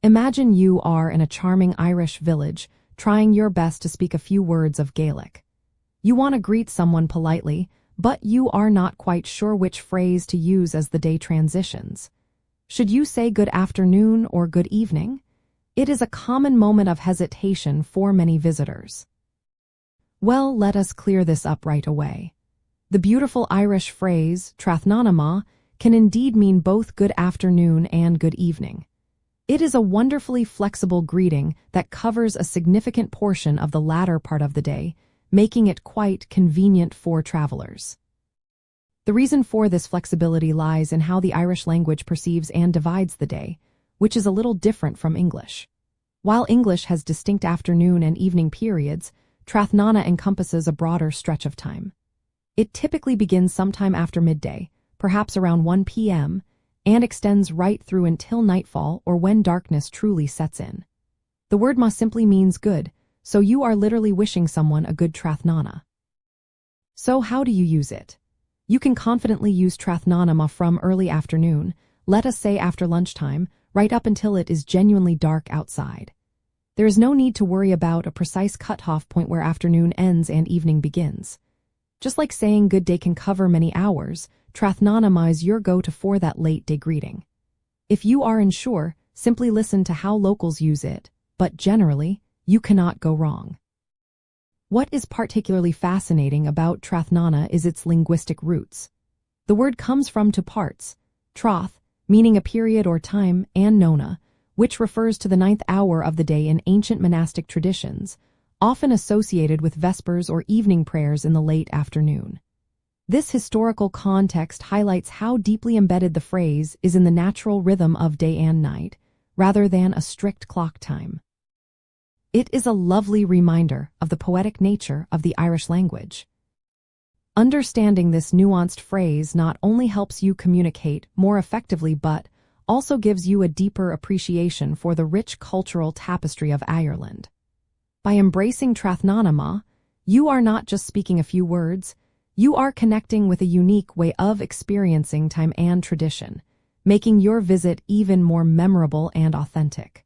Imagine you are in a charming Irish village, trying your best to speak a few words of Gaelic. You want to greet someone politely, but you are not quite sure which phrase to use as the day transitions. Should you say good afternoon or good evening? It is a common moment of hesitation for many visitors. Well, let us clear this up right away. The beautiful Irish phrase, Tráthnóna Maith, can indeed mean both good afternoon and good evening. It is a wonderfully flexible greeting that covers a significant portion of the latter part of the day, making it quite convenient for travelers. The reason for this flexibility lies in how the Irish language perceives and divides the day, which is a little different from English. While English has distinct afternoon and evening periods, Tráthnóna encompasses a broader stretch of time. It typically begins sometime after midday, perhaps around 1 p.m., and extends right through until nightfall or when darkness truly sets in. The word ma simply means good, so you are literally wishing someone a good Tráthnóna. So how do you use it? You can confidently use Tráthnóna Maith from early afternoon, let us say after lunchtime, right up until it is genuinely dark outside. There is no need to worry about a precise cutoff point where afternoon ends and evening begins. Just like saying good day can cover many hours, Tráthnóna Maith is your go-to for that late-day greeting. If you are unsure, simply listen to how locals use it, but generally, you cannot go wrong. What is particularly fascinating about Tráthnóna is its linguistic roots. The word comes from two parts, Trath, meaning a period or time, and Nona, which refers to the 9th hour of the day in ancient monastic traditions, often associated with vespers or evening prayers in the late afternoon. This historical context highlights how deeply embedded the phrase is in the natural rhythm of day and night, rather than a strict clock time. It is a lovely reminder of the poetic nature of the Irish language. Understanding this nuanced phrase not only helps you communicate more effectively but also gives you a deeper appreciation for the rich cultural tapestry of Ireland. By embracing Tráthnóna Maith, you are not just speaking a few words, you are connecting with a unique way of experiencing time and tradition, making your visit even more memorable and authentic.